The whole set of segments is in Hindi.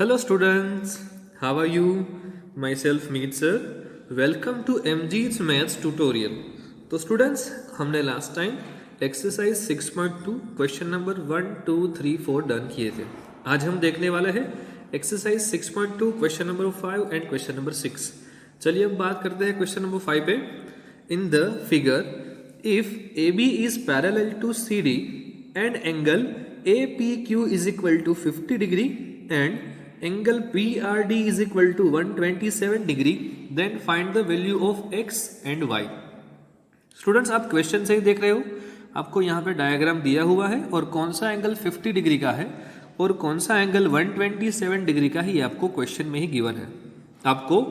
Hello students, how are you? Myself Meet sir. Welcome to MG's Maths tutorial. तो स्टूडेंट्स हमने last time exercise 6.2 question number 1, 2, 3, 4 done किए थे. आज हम देखने वाले हैं exercise 6.2 question number 5 and question number 6. चलिए अब बात करते हैं क्वेश्चन नंबर 5 पे. In the figure if AB is parallel to CD and angle APQ is equal to 50 degree and angle PRD is equal to 127 degree, then find the value of x and y. Students आप क्वेश्चन से ही देख रहे हो, आपको यहाँ पे डायग्राम दिया हुआ है और कौन सा एंगल 50 डिग्री का है और कौन सा एंगल 127 डिग्री का है, ये आपको क्वेश्चन में ही गिवन है. आपको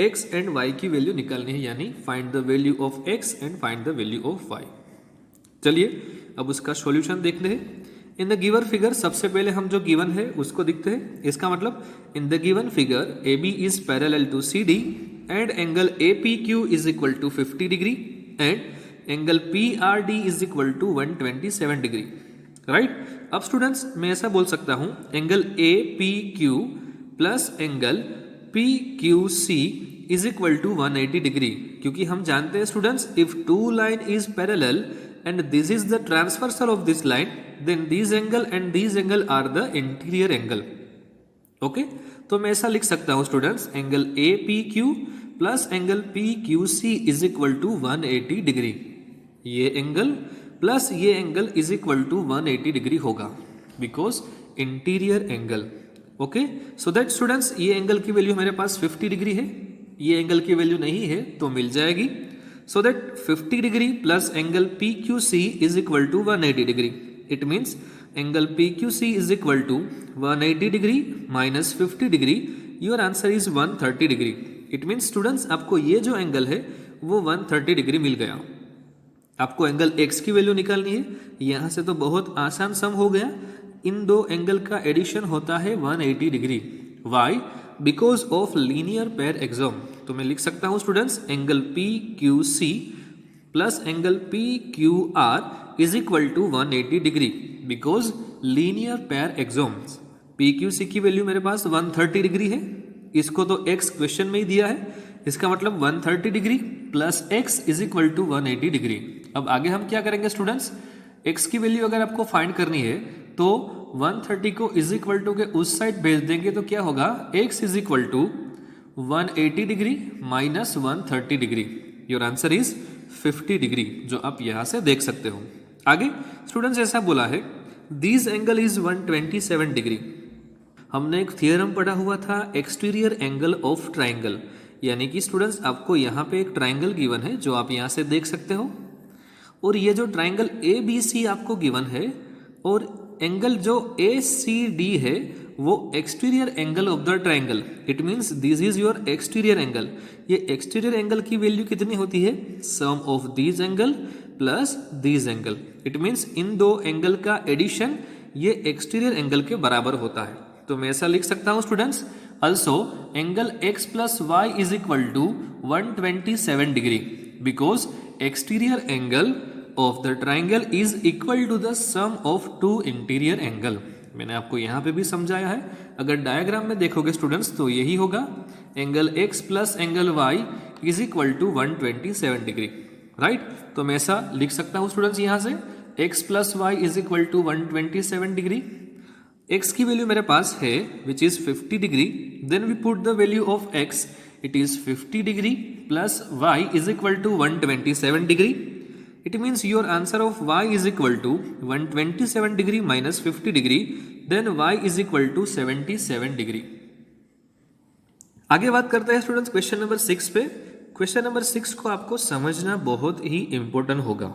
x एंड y की वैल्यू निकालनी है, यानी find the value of x and find the value of y. चलिए अब उसका सॉल्यूशन देखते हैं. इन द गिवन फिगर सबसे पहले हम जो गिवन है उसको देखते हैं. इसका मतलब in the given figure AB is parallel to CD and angle APQ is equal to 50 degree and angle PRD is equal to 127 degree. Right. अब स्टूडेंट्स मैं ऐसा बोल सकता हूं, angle APQ plus angle PQC is equal to 180 degree, क्योंकि हम जानते हैं students if two line is parallel and this is the transversal of this line, then these angle and these angle are the interior angle. Okay, तो मैं ऐसा लिख सकता हूं students, angle APQ plus angle PQC is equal to 180 degree. ये एंगल प्लस ये angle is equal to 180 degree होगा because interior angle. Okay, so that students ये एंगल की वैल्यू मेरे पास 50 डिग्री है, ये एंगल की वैल्यू नहीं है तो मिल जाएगी. So that 50 degree plus angle PQC is equal to 180 degree. It means angle PQC is equal to 180 degree minus 50 degree. Your answer is 130 degree. It means students आपको ये जो एंगल है वो 130 डिग्री मिल गया. आपको एंगल x की वैल्यू निकालनी है. यहाँ से तो बहुत आसान सम हो गया. इन दो एंगल का एडिशन होता है 180 degree. Why? Because of linear pair axiom. तो मैं लिख सकता हूं students, angle PQC plus angle PQR is equal to 180 degree because linear pair axioms. PQC की वैल्यू मेरे पास 130 डिग्री है, इसको तो x क्वेश्चन में ही दिया है, इसका मतलब 130 degree plus x is equal to 180 degree. अब आगे हम क्या करेंगे स्टूडेंट्स, x की वैल्यू अगर आपको फाइंड करनी है तो 130 को इज इक्वल टू के उस साइड भेज देंगे तो क्या होगा, x is equal to 180 degree minus 130 degree. Your answer is 50 degree, जो आप यहां से देख सकते हो. आगे स्टूडेंट्स ऐसा बोला है, दिस एंगल इज 127 डिग्री. हमने एक थियरम पढ़ा हुआ था, एक्सटीरियर एंगल ऑफ ट्राइंगल. यानी कि स्टूडेंट्स आपको यहाँ पे एक ट्राइंगल गिवन है जो आप यहाँ से देख सकते हो, और ये जो ट्राइंगल ABC आपको गिवन है और एंगल जो ACD है वो exterior angle of the triangle. It means this is your exterior angle. ये एक्सटीरियर एंगल की वैल्यू कितनी होती है, sum of this angle plus this angle. It means इन दो एंगल का एडिशन ये एक्सटीरियर एंगल के बराबर होता है. तो मैं ऐसा लिख सकता हूं students, also angle x plus y is equal to 127 degree because exterior angle of the triangle is equal to the sum of two interior angle. मैंने आपको यहाँ पे भी समझाया है. अगर डायग्राम में देखोगे स्टूडेंट्स तो यही होगा, angle x plus angle y is equal to 127 degree. Right. तो मैं ऐसा लिख सकता हूँ स्टूडेंट्स यहाँ से, x plus y is equal to 127 degree. x की वैल्यू मेरे पास है which is 50 degree. Then we put the value of x, it is 50 degree plus y is equal to 127 degree. It means your answer of y is equal to 127 degree minus 50 degree, then y is equal to 77 degree. आगे बात करते हैं स्टूडेंट्स क्वेश्चन नंबर 6 पे. क्वेश्चन नंबर 6 को आपको समझना बहुत ही इंपॉर्टेंट होगा.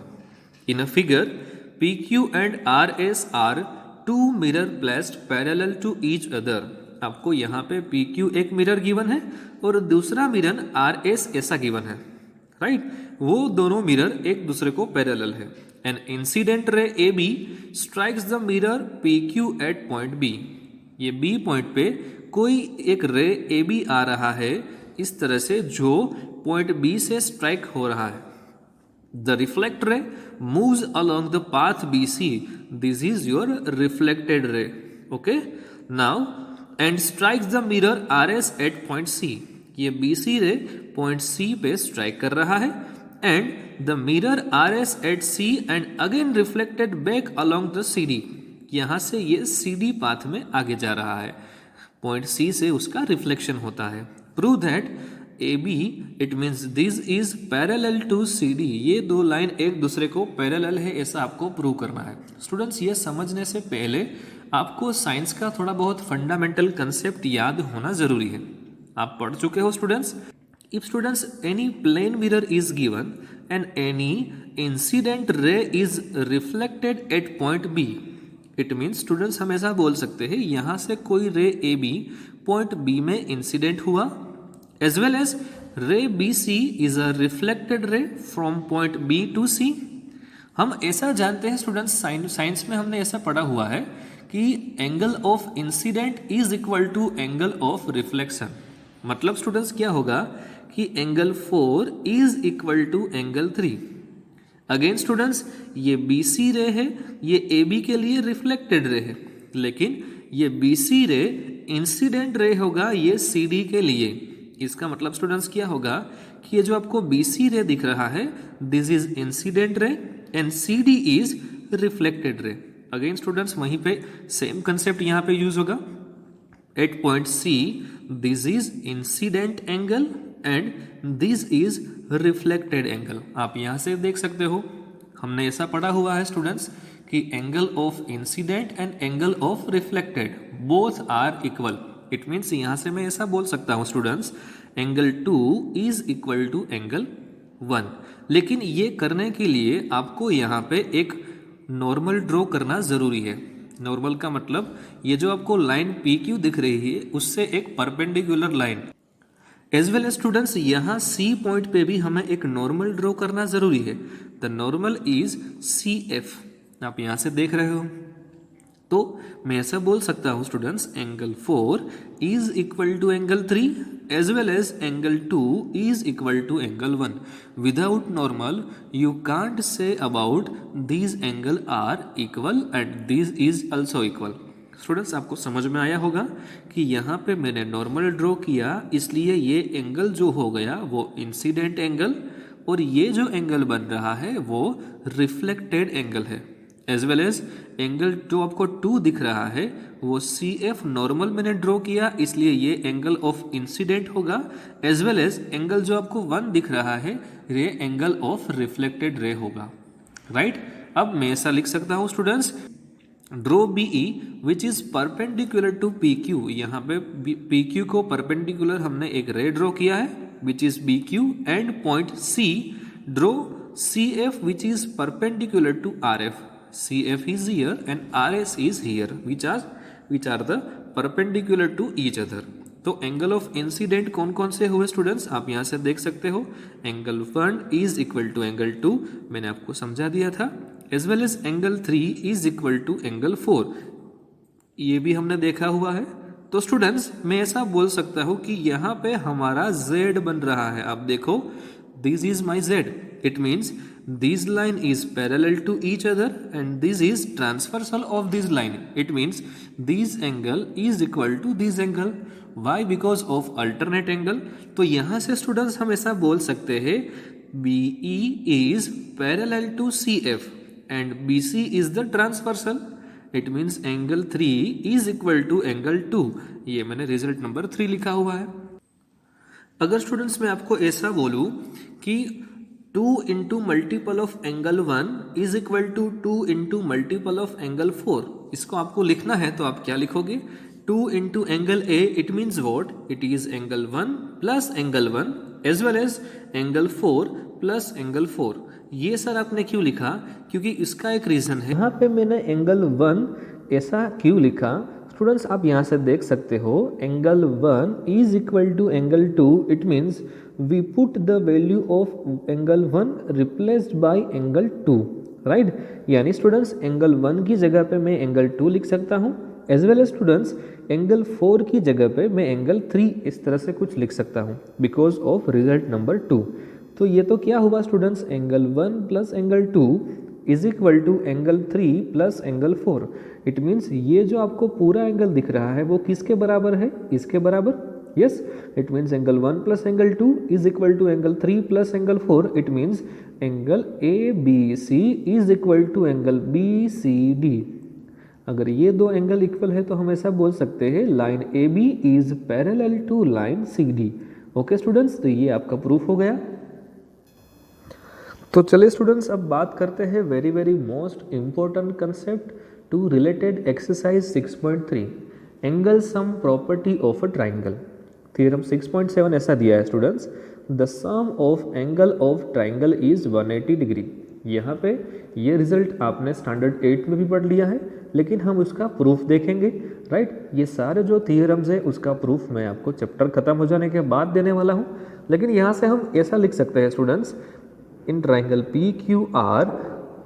In a figure PQ and RS are two mirror placed parallel to each other. आपको यहाँ पे PQ एक मिरर गिवन है और दूसरा मिरर RS ऐसा गिवन है. राइट. वो दोनों मिरर एक दूसरे को पैरेलल है. An incident ray AB strikes the mirror PQ at point B. ये B पॉइंट पे कोई एक रे AB आ रहा है इस तरह से जो पॉइंट B से स्ट्राइक हो रहा है. The reflect ray moves along the path BC. This is your reflected ray. Okay, now and strikes the mirror R S at point C. ये बी सी रे पॉइंट सी पे स्ट्राइक कर रहा है and the mirror R S at C and again reflected back along the C D. यहाँ से ये सी डी पाथ में आगे जा रहा है, पॉइंट सी से उसका रिफ्लेक्शन होता है। Prove that A B it means this is parallel to C D. ये दो लाइन एक दूसरे को पैरेलल है ऐसा आपको प्रूव करना है। स्टूडेंट्स ये समझने से पहले आपको साइंस का थोड़ा बहुत फंडामेंटल कंसेप्ट याद होना जरूरी है। आप पढ़ चुके हो students. If students any plane mirror is given and any incident ray is reflected at point B, it means students हम ऐसा बोल सकते हैं यहाँ से कोई ray A B point B में इंसिडेंट हुआ as well as ray B C is a reflected ray from point B to C. हम ऐसा जानते हैं स्टूडेंट्स, साइंस में हमने ऐसा पढ़ा हुआ है कि angle of incident is equal to angle of reflection. मतलब स्टूडेंट्स क्या होगा कि angle 4 is equal to angle 3। Again students ये बी सी रे है, ये ए बी के लिए रिफ्लेक्टेड रे है, लेकिन ये B C ray incident ray होगा ये सी डी के लिए। इसका मतलब स्टूडेंट्स क्या होगा कि ये जो आपको बी सी रे दिख रहा है this is incident ray and C D is reflected ray. Again students वहीं पे सेम कंसेप्ट यहाँ पे यूज होगा। At point C this is incident angle and this is reflected angle. आप यहाँ से देख सकते हो हमने ऐसा पढ़ा हुआ है स्टूडेंट्स कि angle of incident and angle of reflected both are equal. It means यहाँ से मैं ऐसा बोल सकता हूँ students angle 2 is equal to angle 1। लेकिन ये करने के लिए आपको यहाँ पे एक नॉर्मल ड्रॉ करना जरूरी है। नॉर्मल का मतलब ये जो आपको लाइन पी क्यू दिख रही है उससे एक perpendicular line as well as students यहाँ सी पॉइंट पे भी हमें एक नॉर्मल ड्रॉ करना जरूरी है। The normal is C F. आप यहाँ से देख रहे हो तो मैं ऐसा बोल सकता हूँ students angle 4 is equal to angle 3 as well as angle 2 is equal to angle 1। Without normal you can't say about these angle are equal and this is also equal. Students आपको समझ में आया होगा कि यहाँ पे मैंने नॉर्मल ड्रॉ किया इसलिए ये एंगल जो हो गया वो इंसिडेंट एंगल और ये जो एंगल बन रहा है वो रिफ्लेक्टेड एंगल है। एज वेल एज एंगल जो आपको 2 दिख रहा है वो सी एफ नॉर्मल मैंने ड्रॉ किया इसलिए ये एंगल ऑफ इंसिडेंट होगा। एज वेल एज एंगल जो आपको 1 दिख रहा है ये एंगल ऑफ रिफ्लेक्टेड रे होगा। राइट अब मैं ऐसा लिख सकता हूँ students draw B E which is perpendicular to P Q. यहाँ पे पी क्यू को परपेंडिकुलर हमने एक रे ड्रॉ किया है which is B Q and point C draw C F which is perpendicular to R F. C F is here and R S is here which are the perpendicular to each other. तो एंगल ऑफ इंसिडेंट कौन कौन से हुए स्टूडेंट्स आप यहाँ से देख सकते हो। Angle 1 is equal to angle 2 मैंने आपको समझा दिया था as well as angle 3 is equal to angle 4 ये भी हमने देखा हुआ है। तो स्टूडेंट्स मैं ऐसा बोल सकता हूँ कि यहाँ पे हमारा z बन रहा है। आप देखो this is my z। It means this line is parallel to each other and this is transversal of this line. It means this angle is equal to this angle. Why because of alternate angle. तो यहाँ से स्टूडेंट्स हम ऐसा बोल सकते हैं B E is parallel to C F and BC is the transversal. It means angle 3 is equal to angle 2। ये मैंने रिजल्ट नंबर 3 लिखा हुआ है। अगर स्टूडेंट्स मैं आपको ऐसा बोलूं कि 2 into multiple of angle 1 is equal to 2 into multiple of angle 4 इसको आपको लिखना है तो आप क्या लिखोगे 2 into angle A it means what it is angle 1 plus angle 1 as well as angle 4 plus angle 4। ये सर आपने क्यों लिखा क्योंकि इसका एक रीजन है। यहाँ पे मैंने एंगल 1 ऐसा क्यों लिखा स्टूडेंट्स आप यहाँ से देख सकते हो angle 1 is equal to angle 2 it means we put the value of angle 1 replaced by angle 2 right. यानी स्टूडेंट्स एंगल 1 की जगह पे मैं एंगल 2 लिख सकता हूँ as well as students angle 4 की जगह पे मैं एंगल 3 इस तरह से कुछ लिख सकता हूँ बिकॉज ऑफ रिजल्ट नंबर 2। तो ये तो क्या हुआ students angle 1 plus angle 2 is equal to angle 3 plus angle 4। It means ये जो आपको पूरा एंगल दिख रहा है वो किसके बराबर है, इसके बराबर। Yes, it means angle 1 plus angle 2 is equal to angle 3 plus angle 4। It means angle A B C is equal to angle B C D. अगर ये दो एंगल इक्वल है तो हम ऐसा बोल सकते हैं line A B is parallel to line C D. Okay students, तो ये आपका प्रूफ हो गया। तो चलिए स्टूडेंट्स, अब बात करते हैं very very most important concept to related exercise 6.3 angle sum property of a triangle. Theorem 6.7 ऐसा दिया है students, the sum of angle of triangle is 180 degree. यहाँ पे ये रिजल्ट आपने स्टैंडर्ड 8 में भी पढ़ लिया है, लेकिन हम उसका प्रूफ देखेंगे। राइट, ये सारे जो थियरम्स है उसका प्रूफ मैं आपको चैप्टर खत्म हो जाने के बाद देने वाला हूँ। लेकिन यहाँ से हम ऐसा लिख सकते हैं students, in triangle P Q R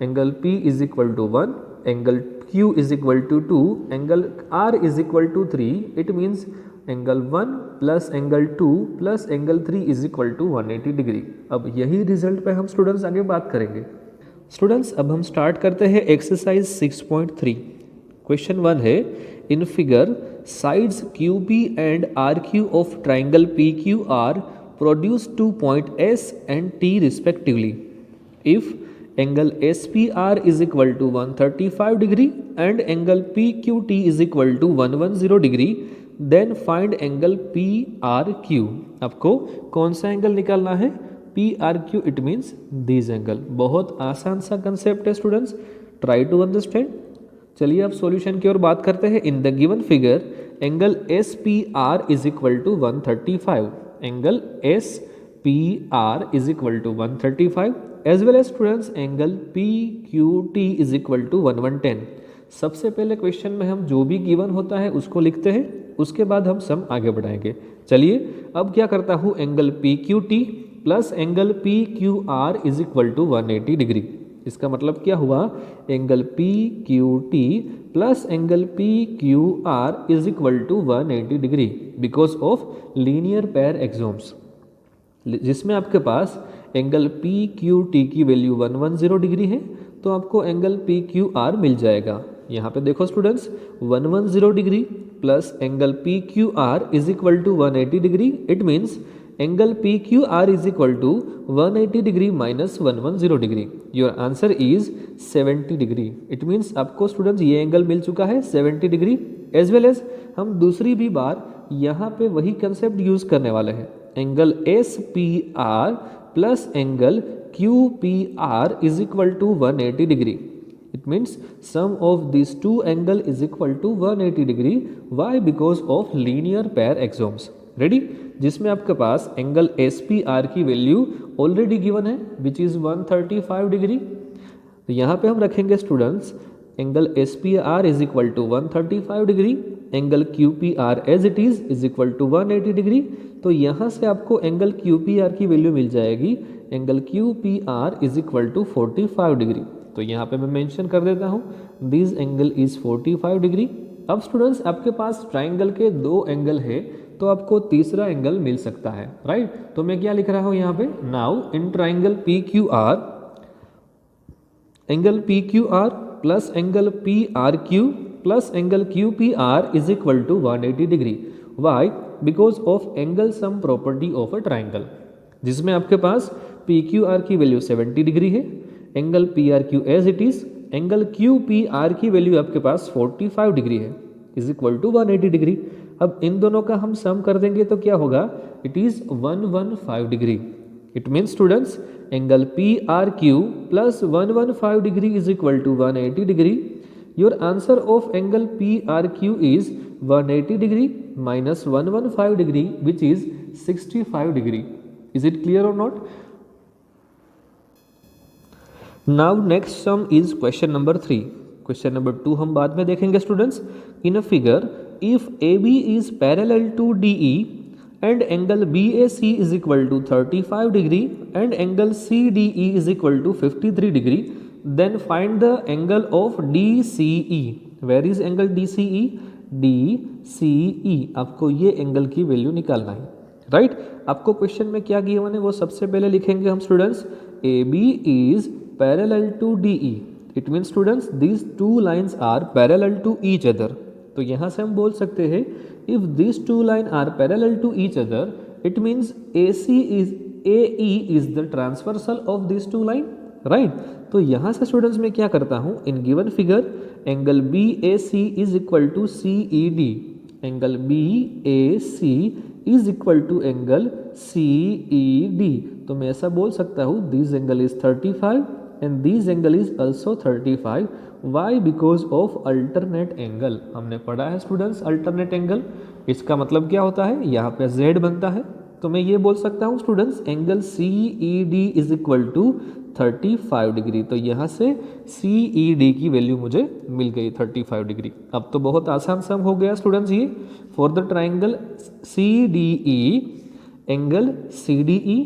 angle P is equal to 1, angle Q is equal to 2, angle R is equal to 3। It means angle 1 plus angle 2 plus angle 3 is equal to 180 degree. अब यही रिजल्ट पे हम स्टूडेंट्स आगे बात करेंगे। स्टूडेंट्स, अब हम स्टार्ट करते हैं एक्सरसाइज 6.3। क्वेश्चन 1 है, in figure sides QP and RQ of triangle PQR produce 2 point S and T respectively. If angle SPR is equal to 135 degree and angle PQT is equal to 110 degree, then find angle PRQ. आपको कौन सा एंगल निकालना है, PRQ। It means this angle. बहुत आसान सा कंसेप्ट है स्टूडेंट्स, ट्राई टू अंडरस्टैंड। चलिए अब सॉल्यूशन की ओर बात करते हैं। In the given figure angle SPR is equal to 135, angle SPR is equal to 135 as well as students angle PQT is equal to 110। सबसे पहले क्वेश्चन में हम जो भी गिवन होता है उसको लिखते हैं, उसके बाद हम सम आगे बढ़ाएंगे। चलिए अब क्या करता हूँ, angle PQT plus angle PQR is equal to 180 degree. इसका मतलब क्या हुआ, angle PQT plus angle PQR is equal to 180 degree because of linear pair axioms, जिसमें आपके पास एंगल PQT की वैल्यू 110 डिग्री है तो आपको एंगल PQR मिल जाएगा। यहाँ पे देखो students, 110 degree plus angle PQR is equal to 180 degree. It means angle PQR is equal to 180 degree minus 110 degree. Your answer is 70 degree. It means आपको स्टूडेंट्स ये एंगल मिल चुका है 70 डिग्री। एज वेल एज हम दूसरी भी बार यहाँ पे वही कंसेप्ट यूज करने वाले हैं, angle SPR plus angle QPR is equal to 180 degree. It means sum of this two angle is equal to 180 degree. Why? Because of linear pair axioms. Ready, जिसमें आपके पास एंगल SPR की वैल्यू ऑलरेडी गिवन है विच इज 135 डिग्री। तो यहाँ पे हम रखेंगे students angle SPR is equal to 135 degree, angle QPR as it is equal to 180 degree. तो यहाँ से आपको एंगल QPR की वैल्यू मिल जाएगी, angle QPR is equal to 45 degree. तो यहाँ पे मैं मेंशन कर देता हूँ दिस एंगल इज 45 डिग्री। अब स्टूडेंट्स आपके पास ट्राइंगल के दो एंगल है तो आपको तीसरा एंगल मिल सकता है। राइट, तो मैं क्या लिख रहा हूँ यहाँ पे, now in triangle PQR angle PQR plus angle PRQ plus angle QPR is equal to 180 degree. Why? Because of angle sum property of a triangle, जिसमें आपके पास PQR की वैल्यू 70 डिग्री है, angle PRQ as it is, angle QPR की वैल्यू आपके पास 45 डिग्री है इज इक्वल टू 180 डिग्री। अब इन दोनों का हम सम कर देंगे तो क्या होगा, it is 115 degree. It means students angle PRQ plus 115 degree is equal to 180 degree. Your answer of angle PRQ is 180 degree minus 115 degree which is 65 degree. Is it clear और not? Now next sum is question number 3। Question number 2 हम बाद में देखेंगे students. In a figure if AB is parallel to DE and angle BAC is equal to 35 degree and angle CDE is equal to 53 degree, then find the angle of DCE. Where is angle DCE? DCE आपको ये एंगल की वैल्यू निकालना है। राइट, आपको क्वेश्चन में क्या गिवन है वो सबसे पहले लिखेंगे हम students, AB is parallel to DE it means students these two lines are parallel to each other. तो यहाँ से हम बोल सकते हैं if these two line are parallel to each other it means AE is the transversal of this two line, right. तो यहाँ से स्टूडेंट्स मैं क्या करता हूँ, in given figure angle BAC is equal to CED, angle BAC is equal to angle CED। तो मैं ऐसा बोल सकता हूँ this angle is 35 and this angle is also 35। Why? Because of alternate angle. हमने पढ़ा है स्टूडेंट्स अल्टरनेट एंगल, इसका मतलब क्या होता है, यहाँ पे Z बनता है। तो मैं ये बोल सकता हूँ students angle CED is equal to 35 degree. तो यहाँ से CED की वैल्यू मुझे मिल गई 35 डिग्री। अब तो बहुत आसान सम हो गया स्टूडेंट्स ये। For the triangle CDE angle CDE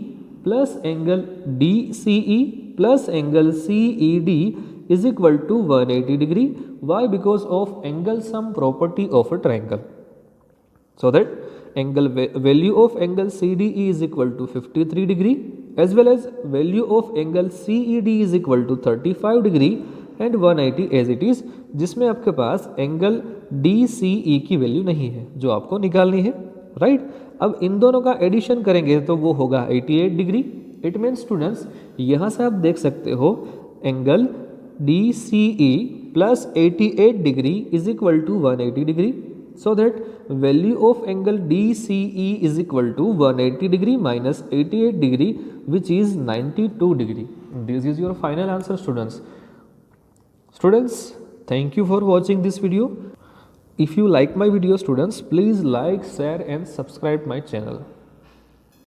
plus angle DCE plus angle CED is equal to 180 degree. Why? Because of angle sum property of a triangle. So that angle value of angle CDE is equal to 53 degree as well as value of angle CED is equal to 35 degree and 180 as it is, जिसमें आपके पास एंगल DCE की वैल्यू नहीं है जो आपको निकालनी है, राइट। अब इन दोनों का एडिशन करेंगे तो वो होगा 88 डिग्री। इट मीन्स स्टूडेंट्स यहाँ से आप देख सकते हो angle DCE plus 88 degree is equal to 180 degree. So that value of angle DCE is equal to 180 degree minus 88 degree which is 92 degree. This is your final answer students. Students, thank you for watching this video. If you like my video students, please like, share and subscribe my channel.